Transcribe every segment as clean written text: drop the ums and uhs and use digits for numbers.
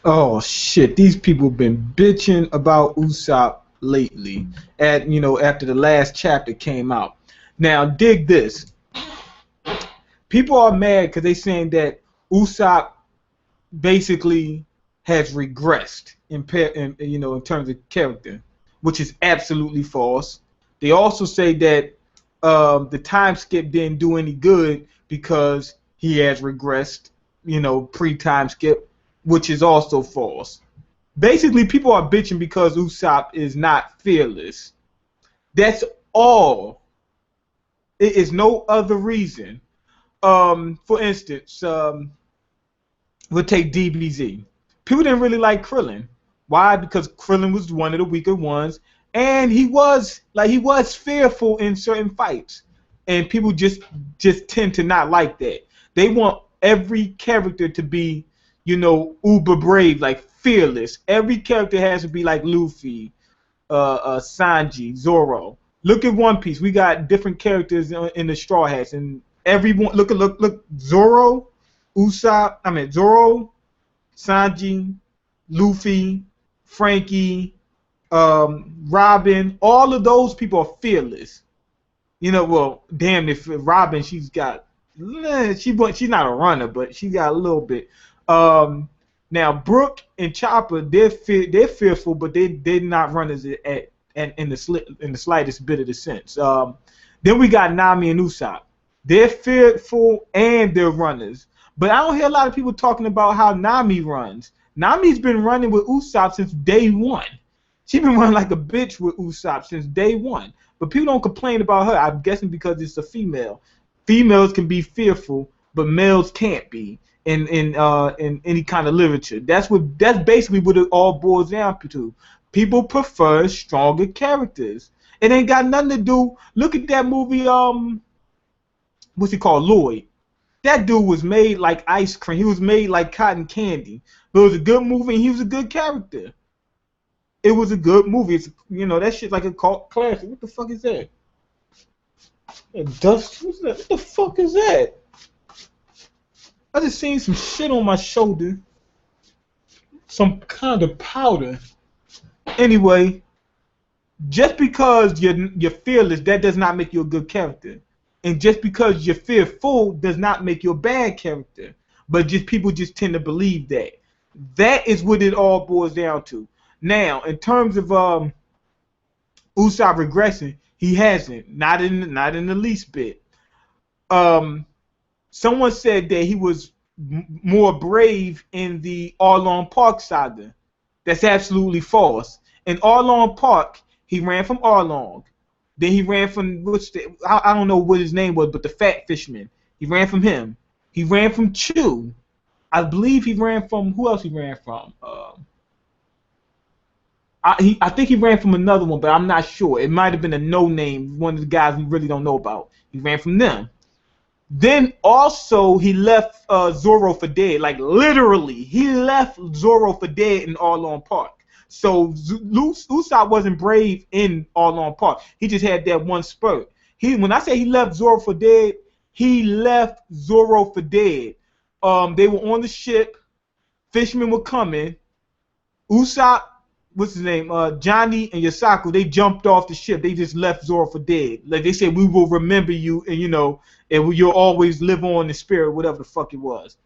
Oh shit, these people been bitching about Usopp lately. After the last chapter came out. Now dig this. People are mad because they saying that Usopp basically has regressed in terms of character, which is absolutely false. They also say that the time skip didn't do any good because he has regressed, pre-time skip, which is also false. Basically, people are bitching because Usopp is not fearless. That's all. It is no other reason. For instance, we'll take DBZ. People didn't really like Krillin. Why? Because Krillin was one of the weaker ones, and he was fearful in certain fights, and people just tend to not like that. They want every character to be, uber brave, like fearless. Every character has to be like Luffy, Sanji, Zoro. Look at One Piece. We got different characters in the Straw Hats, and everyone look. Zoro, Zoro, Sanji, Luffy, Frankie, Robin. All of those people are fearless. Well, damn, if Robin, she's not a runner, but she got a little bit. Um, Now Brooke and Chopper, they're fearful, but they're not runners in the slightest bit of the sense. Then we got Nami and Usopp. They're fearful and they're runners. But I don't hear a lot of people talking about how Nami runs. Nami's been running with Usopp since day one. She's been running like a bitch with Usopp since day one. But people don't complain about her. I'm guessing because it's a female. Females can be fearful, but males can't be in any kind of literature. That's basically what it all boils down to. People prefer stronger characters. It ain't got nothing to do. Look at that movie. What's he called? Lloyd. That dude was made like ice cream. He was made like cotton candy. But it was a good movie, and he was a good character. It was a good movie. That shit's like a cult classic. What the fuck is that? Dust? What's that? What the fuck is that? I just seen some shit on my shoulder. Some kind of powder. Anyway, just because you're fearless, that does not make you a good character. And just because you're fearful does not make you a bad character. But people just tend to believe that. That is what it all boils down to. Now, in terms of Usopp regressing, he hasn't. Not in the least bit. Someone said that he was more brave in the Arlong Park saga. That's absolutely false. In Arlong Park, he ran from Arlong. Then he ran from I don't know what his name was, but the fat fisherman. He ran from him. He ran from Chew. I believe he ran from who else he ran from? I think he ran from another one, but I'm not sure. It might have been a no name, one of the guys we really don't know about. He ran from them. Then also he left Zoro for dead. Like literally, he left Zoro for dead in Arlong Park. So Usopp wasn't brave in Arlong Park. He just had that one spurt. When I say he left Zoro for dead, he left Zoro for dead. They were on the ship. Fishermen were coming. Usopp, what's his name? Johnny and Yasaku, they jumped off the ship. They just left Zoro for dead. Like they said, we will remember you, and and you'll always live on in spirit, whatever the fuck it was.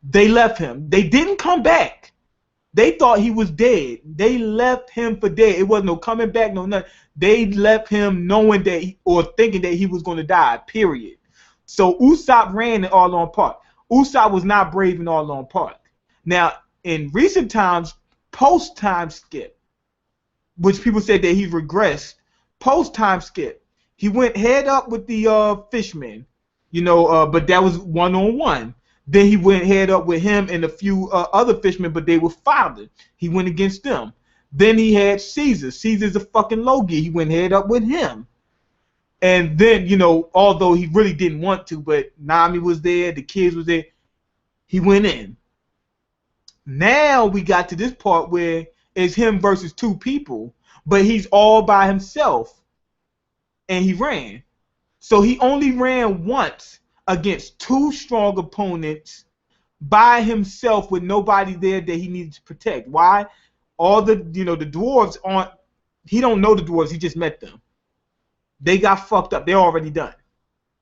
They left him. They didn't come back. They thought he was dead. They left him for dead. It wasn't no coming back, no nothing. They left him knowing or thinking that he was going to die, period. So Usopp ran in Arlong Park. Usopp was not brave in Arlong Park. Now, in recent times, post-time skip, which people said that he regressed, post-time skip, he went head up with the fishmen, but that was one-on-one. Then he went head up with him and a few other fishermen, but they were fathered. He went against them. Then he had Caesar. Caesar's a fucking Logie. He went head up with him. And then, although he really didn't want to, but Nami was there, the kids was there, he went in. Now we got to this part where it's him versus two people, but he's all by himself. And he ran. So he only ran once against two strong opponents, by himself with nobody there that he needed to protect. Why? All the the dwarves aren't. He don't know the dwarves. He just met them. They got fucked up. They're already done.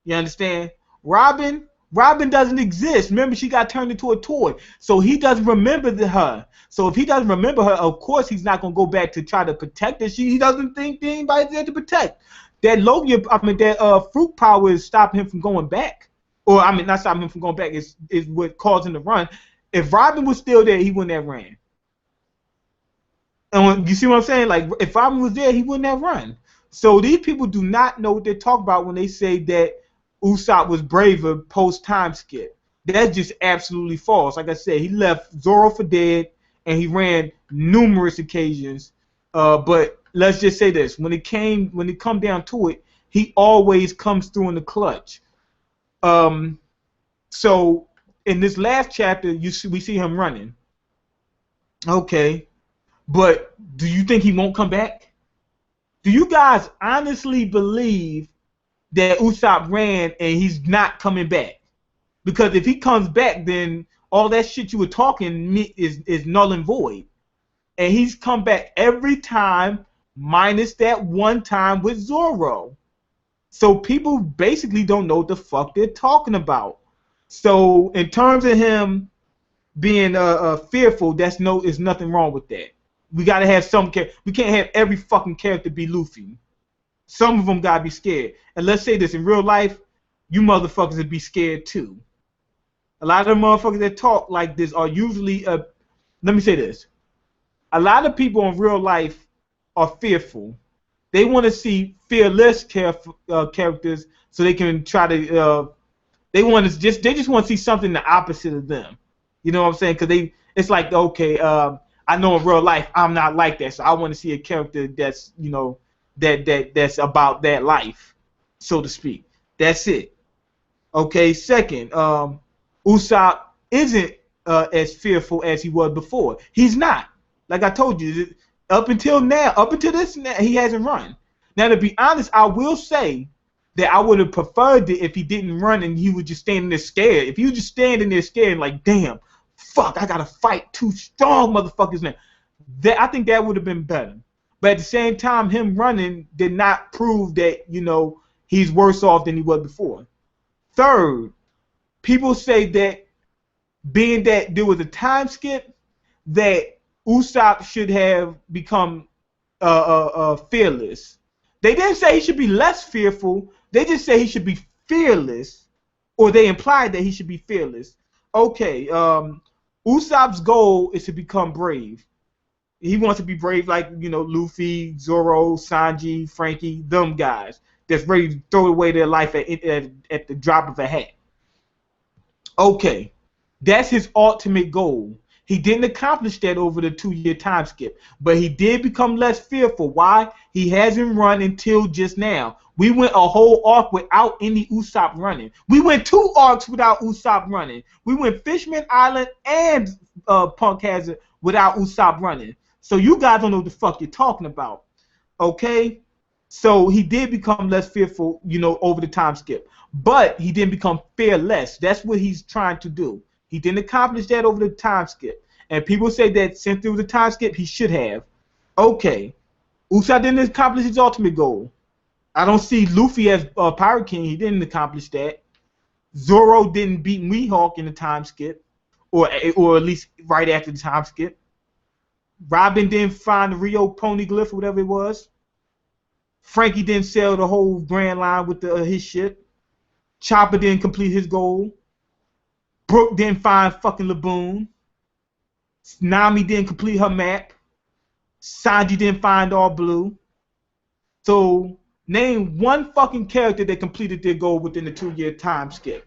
You understand? Robin doesn't exist. Remember, she got turned into a toy. So he doesn't remember her. So if he doesn't remember her, of course he's not going to go back to try to protect her. He doesn't think anybody's there to protect. That fruit power is stopping him from going back. Or, not stopping him from going back. Is what caused him to run. If Robin was still there, he wouldn't have ran. And you see what I'm saying? Like, if Robin was there, he wouldn't have run. So these people do not know what they talk about when they say that Usopp was braver post time skip. That's just absolutely false. Like I said, he left Zoro for dead, and he ran numerous occasions. But let's just say this: when it come down to it, he always comes through in the clutch. So in this last chapter, we see him running. Okay, but do you think he won't come back? Do you guys honestly believe that Usopp ran and he's not coming back? Because if he comes back, then all that shit you were talking is null and void. And he's come back every time, minus that one time with Zoro. So people basically don't know what the fuck they're talking about. So in terms of him being fearful, is nothing wrong with that. We gotta have some character. We can't have every fucking character be Luffy. Some of them gotta be scared. And let's say this, in real life, you motherfuckers would be scared too. A lot of the motherfuckers that talk like this are usually, let me say this. A lot of people in real life are fearful. They want to see fearless characters so they can try to, they just want to see something the opposite of them. You know what I'm saying? Because it's like, okay, I know in real life I'm not like that, so I want to see a character that's, that's about that life, so to speak. That's it. Okay, second, Usopp isn't as fearful as he was before. He's not. Like I told you, up until this, he hasn't run. Now, to be honest, I will say that I would have preferred it if he didn't run and he was just standing there scared. If he was just standing there scared, like, damn, fuck, I gotta fight two strong motherfuckers now. I think that would have been better. But at the same time, him running did not prove that, he's worse off than he was before. Third, people say that being that there was a time skip, that Usopp should have become fearless. They didn't say he should be less fearful. They just say he should be fearless, or they implied that he should be fearless. Okay, Usopp's goal is to become brave. He wants to be brave like, Luffy, Zoro, Sanji, Frankie, them guys that's ready to throw away their life at the drop of a hat. Okay, that's his ultimate goal. He didn't accomplish that over the 2-year time skip, but he did become less fearful. Why? He hasn't run until just now. We went a whole arc without any Usopp running. We went 2 arcs without Usopp running. We went Fishman Island and Punk Hazard without Usopp running. So you guys don't know what the fuck you're talking about. Okay? So he did become less fearful, over the time skip. But he didn't become fearless. That's what he's trying to do. He didn't accomplish that over the time skip. And people say that since there was a time skip, he should have. Okay. Usopp didn't accomplish his ultimate goal. I don't see Luffy as Pirate King. He didn't accomplish that. Zoro didn't beat Mihawk in the time skip. Or at least right after the time skip. Robin didn't find the Rio Poneglyph or whatever it was. Frankie didn't sell the whole Grand Line with his shit. Chopper didn't complete his goal. Brooke didn't find fucking Laboon. Nami didn't complete her map. Sanji didn't find All Blue. So, name one fucking character that completed their goal within the 2-year time skip.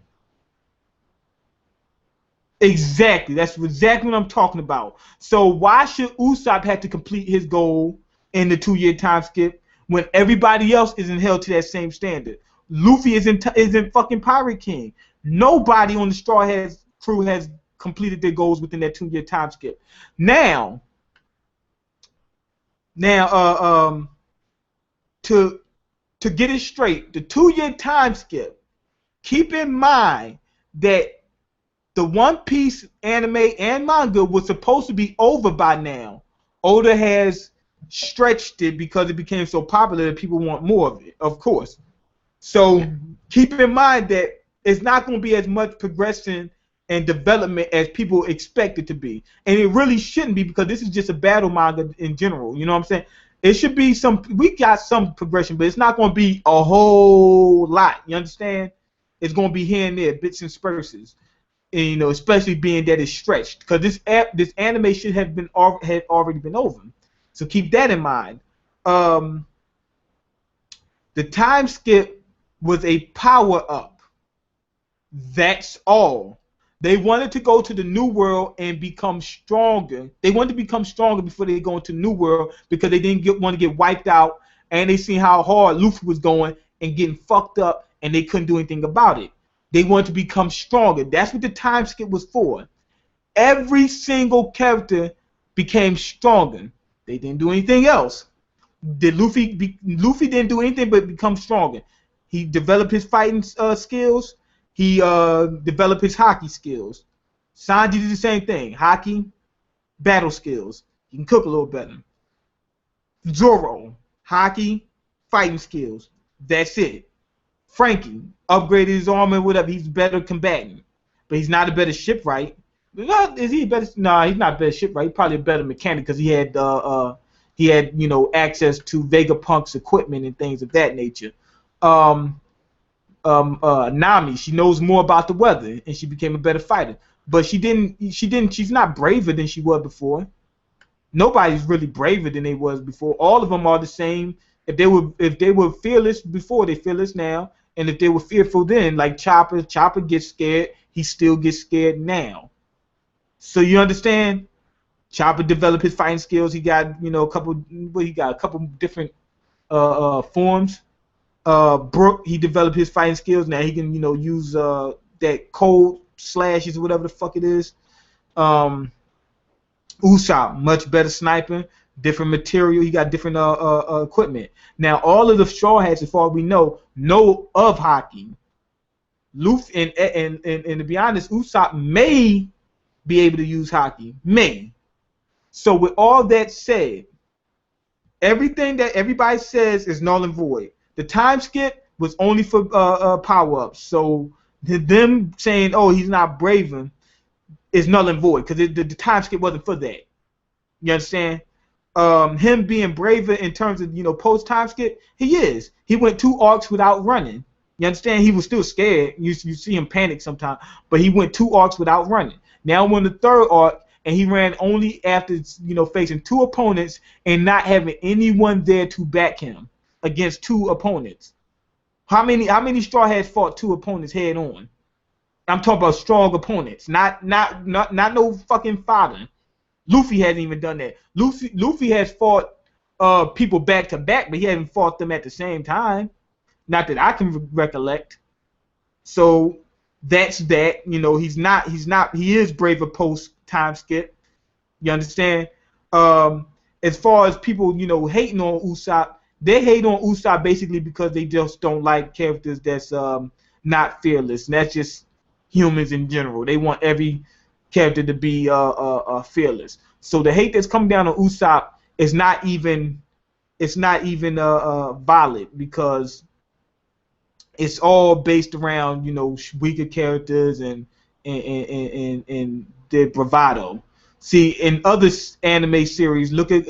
Exactly. That's exactly what I'm talking about. So, why should Usopp have to complete his goal in the 2-year time skip when everybody else isn't held to that same standard? Luffy isn't fucking Pirate King. Nobody on the Straw Hats crew has completed their goals within that 2-year time skip. Now, to get it straight, the 2-year time skip, keep in mind that the One Piece anime and manga was supposed to be over by now. Oda has stretched it because it became so popular that people want more of it, of course. So keep in mind that it's not going to be as much progression and development as people expect it to be. And it really shouldn't be, because this is just a battle manga in general. You know what I'm saying? It should be we got some progression, but it's not going to be a whole lot. You understand? It's going to be here and there, bits and spurses. And, you know, especially being that it's stretched, because this anime should have had already been over. So keep that in mind. The time skip was a power up. That's all. They wanted to go to the New World and become stronger. They wanted to become stronger before they go into New World, because they didn't want to get wiped out, and they seen how hard Luffy was going and getting fucked up, and they couldn't do anything about it. They wanted to become stronger. That's what the time skip was for. Every single character became stronger. They didn't do anything else. Luffy didn't do anything but become stronger. He developed his fighting skills. He developed his hockey skills. Sanji did the same thing. Hockey, battle skills. He can cook a little better. Zoro, hockey, fighting skills. That's it. Frankie upgraded his armor, whatever. He's better combatant, but he's not a better shipwright. Is he better? No, he's not a better shipwright. He's probably a better mechanic, because he had you know, access to Vegapunk's equipment and things of that nature. Nami, she knows more about the weather, and she became a better fighter. But she's not braver than she was before. Nobody's really braver than they was before. All of them are the same. If they were fearless before, they're fearless now. And if they were fearful then, like Chopper gets scared, he still gets scared now. So you understand? Chopper developed his fighting skills. He got, you know, a couple different forms. Brook, he developed his fighting skills. Now he can, you know, use that cold slashes or whatever the fuck it is. Usopp, much better sniper, different material. He got different equipment. Now all of the Straw Hats, as far as we know of hockey. Luffy and to be honest, Usopp may be able to use hockey. May. So with all that said, everything that everybody says is null and void. The time skip was only for power-ups. So them saying, oh, he's not braver, is null and void, because the time skip wasn't for that. You understand? Him being braver in terms of, you know, post-time skip, he is. He went 2 arcs without running. You understand? He was still scared. You see him panic sometimes, but he went 2 arcs without running. Now we're in the 3rd arc, and he ran only after, you know, facing 2 opponents and not having anyone there to back him against 2 opponents. How many Straw Hats fought 2 opponents head on? I'm talking about strong opponents, not no fucking fodder. Luffy hasn't even done that. Luffy has fought people back to back, but he hasn't fought them at the same time. Not that I can recollect. So that's that. You know, he is braver post time skip. You understand? As far as people, you know, hating on Usopp, they hate on Usopp basically because they just don't like characters that's not fearless. And that's just humans in general. They want every character to be fearless. So the hate that's coming down on Usopp is not even valid, because it's all based around, you know, weaker characters and their bravado. See, in other anime series, look at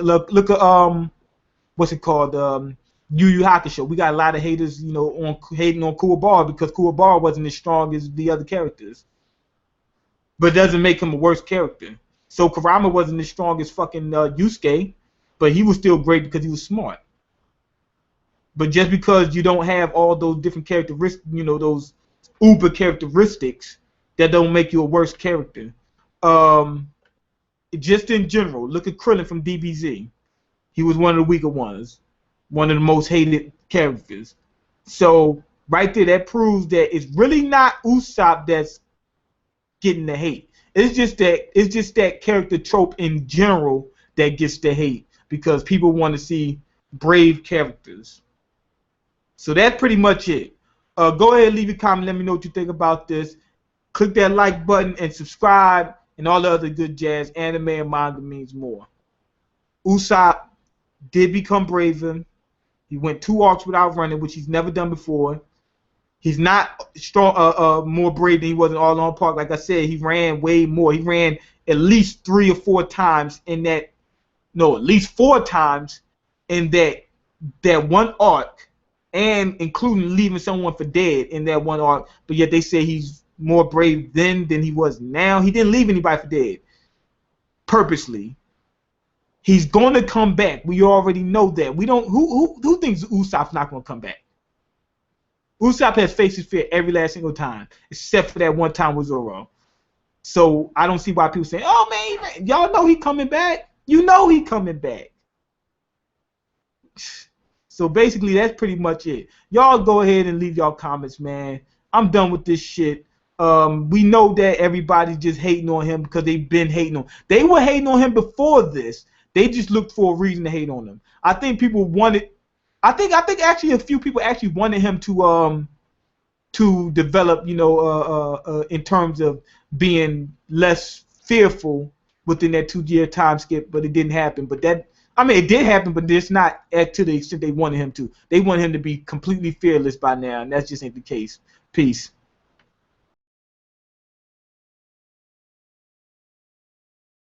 what's it called? Yu Yu Hakusho. We got a lot of haters, you know, hating on Kuwabara because Kuwabara wasn't as strong as the other characters. But it doesn't make him a worse character. So Kurama wasn't as strong as fucking Yusuke, but he was still great because he was smart. But just because you don't have all those different characteristics, you know, those uber characteristics, that don't make you a worse character. Just in general, look at Krillin from DBZ. He was one of the weaker ones, one of the most hated characters. So right there, that proves that it's really not Usopp that's getting the hate. It's just that character trope in general that gets the hate, because people want to see brave characters. So that's pretty much it. Go ahead and leave a comment. Let me know what you think about this. Click that like button and subscribe and all the other good jazz. Anime and manga means more. Usopp did become braver. He went 2 arcs without running, which he's never done before. He's not strong, more brave than he was in All On Park. Like I said, he ran way more. He ran at least 3 or 4 times in that. No, at least 4 times in that one arc, and including leaving someone for dead in that one arc. But yet they say he's more brave then than he was now. He didn't leave anybody for dead purposely. He's going to come back. We already know that. We don't. Who thinks Usopp's not going to come back? Usopp has faced his fear every last single time, except for that one time with Zoro. So I don't see why people say, "Oh man, y'all know he coming back." You know he coming back. So basically, that's pretty much it. Y'all go ahead and leave y'all comments, man. I'm done with this shit. We know that everybody's just hating on him because they've been hating on him. They were hating on him before this. They just looked for a reason to hate on him. I think people wanted. I think actually a few people actually wanted him to develop, in terms of being less fearful within that 2-year time skip, but it didn't happen. But it did happen, but it's not to the extent they wanted him to. They wanted him to be completely fearless by now, and that just ain't the case. Peace.